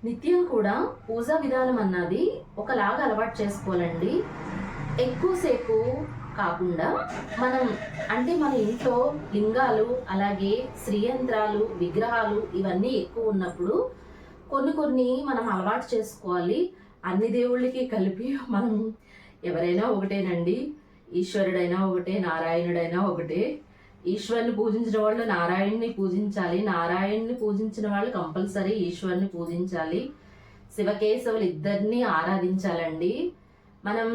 నిత్యం కూడా పూజా విధానం అన్నది ఒకలాగా అలవాటు చేసుకోవాలండి. ఎక్కువసేపు కాకుండా మనం అంటే మన ఇంట్లో లింగాలు, అలాగే శ్రీయంత్రాలు, విగ్రహాలు ఇవన్నీ ఎక్కువ ఉన్నప్పుడు కొన్ని కొన్ని మనం అలవాటు చేసుకోవాలి. అన్ని దేవుళ్ళకి కలిపి మనం ఎవరైనా ఒకటేనండి. ఈశ్వరుడైనా ఒకటే, నారాయణుడైనా ఒకటే. ఈశ్వరుని పూజించిన వాళ్ళు నారాయణ్ణి పూజించాలి, నారాయణ్ణి పూజించిన వాళ్ళు కంపల్సరీ ఈశ్వరుని పూజించాలి. శివకేశవులు ఇద్దరిని ఆరాధించాలండి. మనం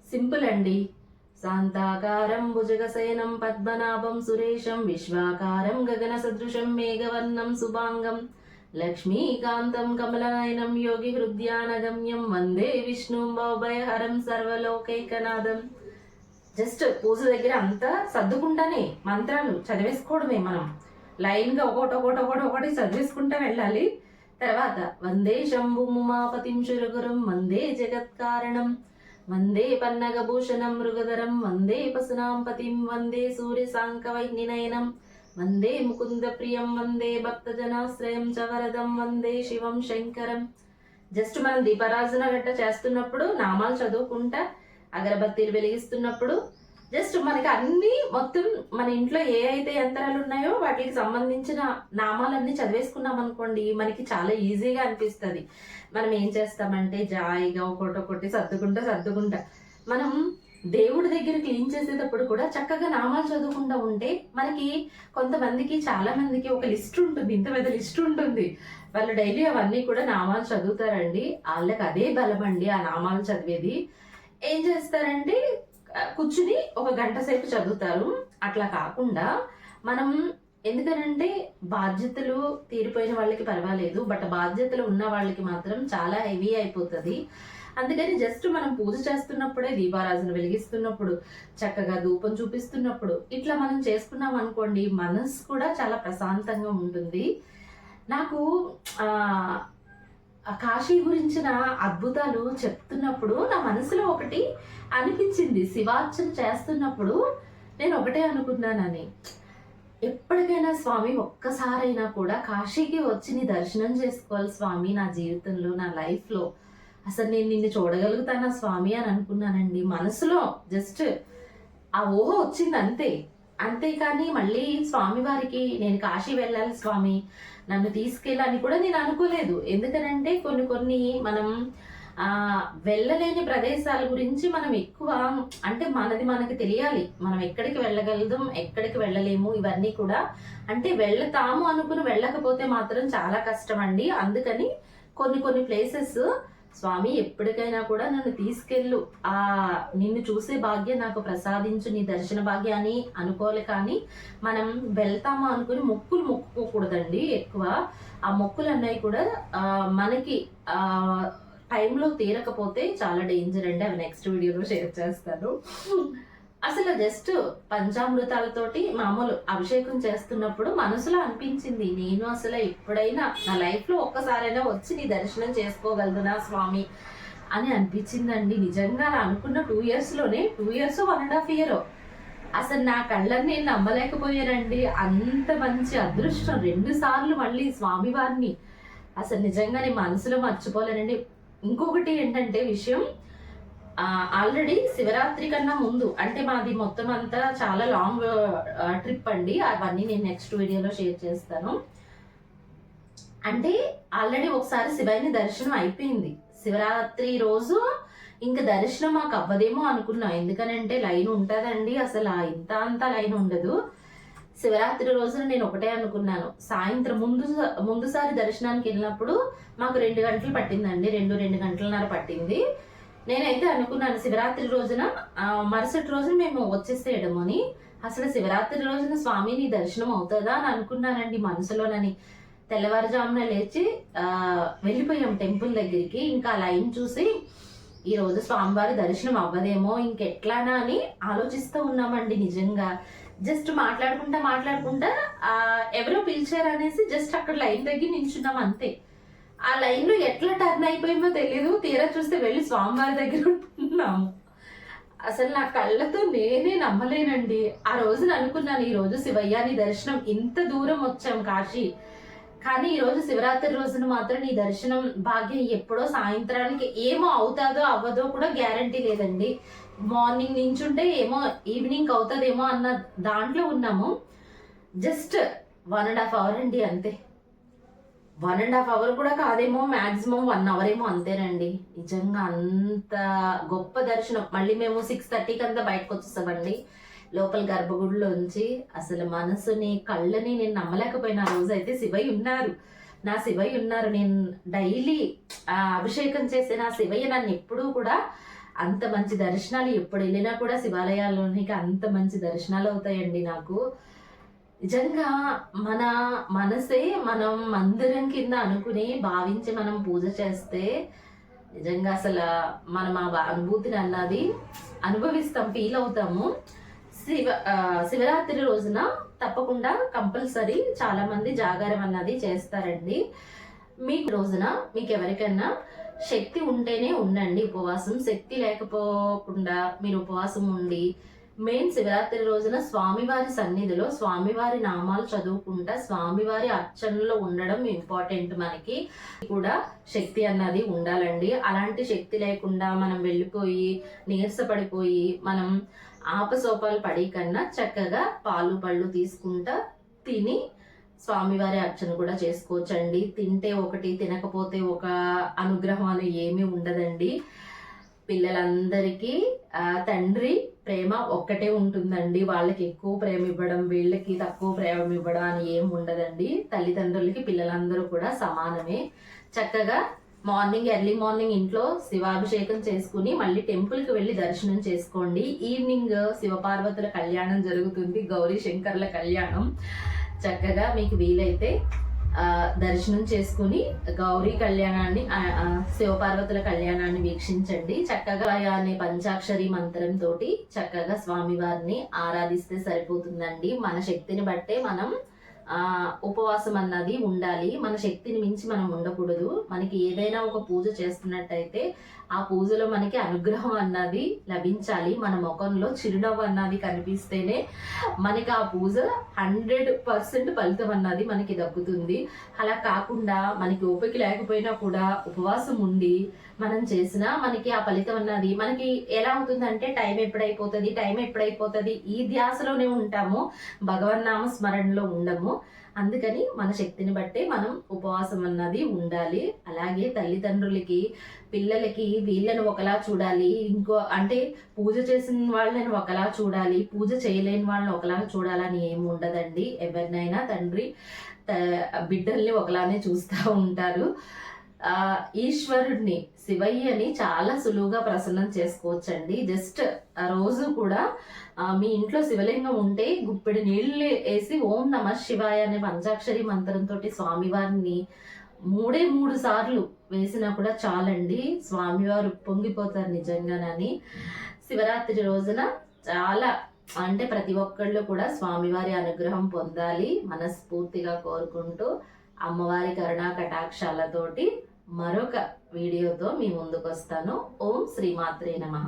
సింపుల్ అండి. శాంతాకారం భుజగశయనం పద్మనాభం సురేశం విశ్వాకారం గగన సదృశం మేఘవర్ణం శుభాంగం లక్ష్మీకాంతం కమలనయనం యోగి హృద్యానగమ్యం వందే విష్ణుం భవభయహరం సర్వలోకైకనాథం. జస్ట్ పూజ దగ్గర అంతా సర్దుకుంటానే మంత్రాలు చదివేసుకోవడమే. మనం లైన్గా ఒకటి చదివేసుకుంటా వెళ్ళాలి. తర్వాత వందే శంభు ఉమాపతిం శురగురం వందే జగత్కారణం వందే పన్నగభూషణం మృగధరం వందే పశునాం పతిం వందే సూర్య సాంకవైనినయనం వందే ముకుంద ప్రియం వందే భక్తజనాశ్రయం చ వరదం వందే శివం శంకరం. జస్ట్ మనం దీపారాధన గట్ట చేస్తున్నప్పుడు నామాలు చదువుకుంటా, అగరబత్తీలు వెలిగిస్తున్నప్పుడు జస్ట్ మనకి అన్ని మొత్తం మన ఇంట్లో ఏ అయితే యంత్రాలు ఉన్నాయో వాటికి సంబంధించిన నామాలన్నీ చదివేసుకున్నాం అనుకోండి, మనకి చాలా ఈజీగా అనిపిస్తుంది. మనం ఏం చేస్తామంటే జాయిగా ఒకటి సర్దుకుంటా మనం దేవుడి దగ్గర క్లీన్ చేసేటప్పుడు కూడా చక్కగా నామాలు చదువుకుంటూ ఉంటే మనకి కొంతమందికి చాలా మందికి ఒక లిస్ట్ ఉంటుంది, ఇంత పెద్ద లిస్ట్ ఉంటుంది. వాళ్ళు డైలీ అవన్నీ కూడా నామాలు చదువుతారండి. వాళ్ళకి అదే బలం అండి ఆ నామాలు చదివేది. ఏం చేస్తారంటే కూర్చుని ఒక గంట సేపు చదువుతారు. అట్లా కాకుండా మనం ఎందుకనంటే బాధ్యతలు తీరిపోయిన వాళ్ళకి పర్వాలేదు, బట్ బాధ్యతలు ఉన్న వాళ్ళకి మాత్రం చాలా హెవీ అయిపోతుంది. అందుకని జస్ట్ మనం పూజ చేస్తున్నప్పుడే, దీపారాధన వెలిగిస్తున్నప్పుడు, చక్కగా ధూపం చూపిస్తున్నప్పుడు ఇట్లా మనం చేసుకున్నాం అనుకోండి, మనసు కూడా చాలా ప్రశాంతంగా ఉంటుంది. నాకు కాశీ గురించిన అద్భుతాలు చెప్తున్నప్పుడు నా మనసులో ఒకటి అనిపించింది. శివార్చన చేస్తున్నప్పుడు నేను ఒకటే అనుకున్నానని, ఎప్పటికైనా స్వామి ఒక్కసారైనా కూడా కాశీకి వచ్చి నీ దర్శనం చేసుకోవాలి స్వామి, నా జీవితంలో, నా లైఫ్లో అసలు నేను నిన్ను చూడగలుగుతానా స్వామి అని అనుకున్నానండి. మనసులో జస్ట్ ఆ ఊహ వచ్చింది అంతే. అంతేకాని మళ్ళీ స్వామి వారికి నేను కాశీ వెళ్ళాలి స్వామి నన్ను తీసుకెళ్ళాలని కూడా నేను అనుకోలేదు. ఎందుకనంటే కొన్ని మనం వెళ్ళలేని ప్రదేశాల గురించి మనం ఎక్కువ అంటే మనకి తెలియాలి, మనం ఎక్కడికి వెళ్ళగలదాం, ఎక్కడికి వెళ్ళలేము, ఇవన్నీ కూడా అంటే వెళ్తాము అనుకుని వెళ్ళకపోతే మాత్రం చాలా కష్టం అండి. అందుకని కొన్ని ప్లేసెస్ స్వామి ఎప్పటికైనా కూడా నన్ను తీసుకెళ్ళు, నిన్ను చూసే భాగ్యం నాకు ప్రసాదించు, నీ దర్శన భాగ్యాన్ని అనుకోవాలి. కానీ మనం వెళ్తామా అనుకుని మొక్కులు మొక్కుకోకూడదండి. ఎక్కువ ఆ మొక్కులు అన్నవి కూడా మనకి టైంలో తీరకపోతే చాలా డేంజర్ అండి. అవి నెక్స్ట్ వీడియోలో షేర్ చేస్తాను. అసలు జస్ట్ పంచామృతాలతోటి మామూలు అభిషేకం చేస్తున్నప్పుడు మనసులో అనిపించింది, నేను అసలు ఎప్పుడైనా నా లైఫ్లో ఒక్కసారైనా వచ్చి నీ దర్శనం చేసుకోగలదునా స్వామి అని అనిపించిందండి. నిజంగా అలా అనుకున్న 2 ఇయర్స్లోనే 2 ఇయర్స్ 1.5 ఇయర్ అసలు నా కళ్ళని నేను నమ్మలేకపోయానండి. అంత మంచి అదృష్టం 2 సార్లు మళ్ళీ స్వామివారిని అసలు నిజంగా నేను మనసులో మర్చిపోలేనండి. ఇంకొకటి ఏంటంటే విషయం, ఆల్రెడీ శివరాత్రి కన్నా ముందు అంటే మాది మొత్తం అంతా చాలా లాంగ్ ట్రిప్ అండి. అవన్నీ నేను నెక్స్ట్ వీడియోలో షేర్ చేస్తాను. అంటే ఆల్రెడీ ఒకసారి శివయ్యని దర్శనం అయిపోయింది. శివరాత్రి రోజు ఇంకా దర్శనం మాకు అవ్వదేమో అనుకున్నాం. ఎందుకనంటే లైన్ ఉంటుందండి, అసలు అంత లైన్ ఉండదు. శివరాత్రి రోజున నేను ఒకటే అనుకున్నాను, సాయంత్రం ముందుసారి దర్శనానికి వెళ్ళినప్పుడు మాకు 2 గంటలు పట్టిందండి, 2 గంటలన్నర పట్టింది. నేనైతే అనుకున్నాను శివరాత్రి రోజున మరుసటి రోజున మేము వచ్చేసేయడము అని. అసలు శివరాత్రి రోజున స్వామిని దర్శనం అవుతుందా అని అనుకున్నానండి మనసులోనని. తెల్లవారుజామున లేచి వెళ్ళిపోయాం టెంపుల్ దగ్గరికి. ఇంకా లైన్ చూసి ఈ రోజు స్వామివారి దర్శనం అవ్వదేమో ఇంకెట్లానా అని ఆలోచిస్తూ ఉన్నామండి. నిజంగా జస్ట్ మాట్లాడుకుంటా ఎవరో పిలిచారు అనేసి జస్ట్ అక్కడ లైన్ దగ్గర నిల్చున్నాం అంతే. ఆ లైన్ లో ఎట్లా టర్న్ అయిపోయిందో తెలియదు, తీరా చూస్తే వెళ్ళి స్వామివారి దగ్గర ఉంటున్నాము. అసలు నా కళ్ళతో నేనే నమ్మలేనండి. ఆ రోజున అనుకున్నాను, ఈ రోజు శివయ్యని దర్శనం ఇంత దూరం వచ్చాం కాశీ, కానీ ఈ రోజు శివరాత్రి రోజున మాత్రం నీ దర్శనం భాగ్యం ఎప్పుడో సాయంత్రానికి ఏమో అవుతాదో అవ్వదో కూడా గ్యారంటీ లేదండి. మార్నింగ్ నించుంటే ఏమో ఈవినింగ్ అవుతుందేమో అన్న దాంట్లో ఉన్నాము. జస్ట్ 1.5 అవర్ అండి అంతే. 1.5 అవర్ కూడా కాదేమో, మాక్సిమం 1 అవర్ ఏమో అంతేనండి. నిజంగా అంత గొప్ప దర్శనం. మళ్ళీ మేము 6:30కి అంతా బయటకు వచ్చేసామండి లోపల గర్భగుడిలోంచి. అసలు మనసుని కళ్ళని నేను నమ్మలేకపోయిన ఆ రోజు అయితే శివయ్య ఉన్నారు, నా శివయ్య ఉన్నారు. నేను డైలీ అభిషేకం చేసే నా శివయ్య నన్ను ఎప్పుడూ కూడా అంత మంచి దర్శనాలు ఎప్పుడు వెళ్ళినా కూడా శివాలయాల్లోనికి అంత మంచి దర్శనాలు అవుతాయండి నాకు. నిజంగా మన మనసే మనం మందిరం కింద అనుకుని భావించి మనం పూజ చేస్తే నిజంగా అసలు మనం ఆ అనుభూతిని అన్నది అనుభవిస్తాం, ఫీల్ అవుతాము. శివరాత్రి రోజున తప్పకుండా కంపల్సరీ చాలా మంది జాగారం అన్నది చేస్తారండి. మీకు రోజున మీకు ఎవరికైనా శక్తి ఉంటేనే ఉండండి ఉపవాసం. శక్తి లేకపోకుండా మీరు ఉపవాసం ఉండి మెయిన్ శివరాత్రి రోజున స్వామివారి సన్నిధిలో స్వామివారి నామాలు చదువుకుంటా స్వామివారి అర్చనలో ఉండడం ఇంపార్టెంట్. మనకి కూడా శక్తి అన్నది ఉండాలండి. అలాంటి శక్తి లేకుండా మనం వెళ్ళిపోయి నీరసపడిపోయి మనం ఆపసోపాలు పడి కన్నా చక్కగా పాలు పళ్ళు తీసుకుంటా తిని స్వామివారి అర్చన కూడా చేసుకోవచ్చండి. తింటే ఒకటి తినకపోతే ఒక అనుగ్రహం అని ఏమీ ఉండదండి. పిల్లలందరికీ తండ్రి ప్రేమ ఒక్కటే ఉంటుందండి. వాళ్ళకి ఎక్కువ ప్రేమ ఇవ్వడం, వీళ్ళకి తక్కువ ప్రేమ ఇవ్వడం అని ఏం ఉండదండి. తల్లిదండ్రులకి పిల్లలందరూ కూడా సమానమే. చక్కగా ఎర్లీ మార్నింగ్ ఇంట్లో శివాభిషేకం చేసుకుని మళ్ళీ టెంపుల్కి వెళ్ళి దర్శనం చేసుకోండి. ఈవినింగ్ శివపార్వతుల కళ్యాణం జరుగుతుంది, గౌరీ శంకర్ల కళ్యాణం. చక్కగా మీకు వీలైతే దర్శనం చేసుకుని గౌరీ కళ్యాణాన్ని శివపార్వతుల కళ్యాణాన్ని వీక్షించండి. చక్కగా అనే పంచాక్షరి మంత్రంతో చక్కగా స్వామివారిని ఆరాధిస్తే సరిపోతుందండి. మన శక్తిని బట్టే మనం ఉపవాసం అన్నది ఉండాలి. మన శక్తిని మించి మనం ఉండకూడదు. మనకి ఏదైనా ఒక పూజ చేస్తున్నట్టయితే ఆ పూజలో మనకి అనుగ్రహం అన్నది లభించాలి. మన ముఖంలో చిరునవ్వు అన్నది కనిపిస్తేనే మనకి ఆ పూజ 100% ఫలితం అన్నది మనకి దక్కుతుంది. అలా కాకుండా మనకి ఓపిక లేకపోయినా కూడా ఉపవాసం ఉండి మనం చేసినా మనకి ఆ ఫలితం అన్నది మనకి ఎలా అవుతుందంటే టైం ఎప్పుడైపోతుంది ఈ ధ్యాసలోనే ఉంటాము, భగవన్నామ స్మరణలో ఉండము. అందుకని మన శక్తిని బట్టే మనం ఉపవాసం అన్నది ఉండాలి. అలాగే తల్లిదండ్రులకి పిల్లలకి వీళ్ళని ఒకలా చూడాలి, అంటే పూజ చేసిన వాళ్ళని ఒకలా చూడాలి, పూజ చేయలేని వాళ్ళని ఒకలా చూడాలని ఏమి ఉండదండి. ఎవరినైనా తండ్రి బిడ్డల్ని ఒకలానే చూస్తూ ఉంటారు. ఈశ్వరుడిని శివయ్యని చాలా సులువుగా ప్రసన్నం చేసుకోవచ్చండి. జస్ట్ ఆ రోజు కూడా మీ ఇంట్లో శివలింగం ఉంటే గుప్పెడి నీళ్లు వేసి ఓం నమ శివాయ అనే పంచాక్షరి మంత్రంతో స్వామివారిని 3 సార్లు వేసినా కూడా చాలండి. స్వామివారు పొంగిపోతారు నిజంగానని. శివరాత్రి రోజున చాలా అంటే ప్రతి ఒక్కళ్ళు కూడా స్వామివారి అనుగ్రహం పొందాలి మనస్ఫూర్తిగా కోరుకుంటూ అమ్మవారి కరుణా కటాక్షాలతోటి మరొక వీడియోతో మీ ముందుకు వస్తాను. ఓం శ్రీమాత్రే నమః.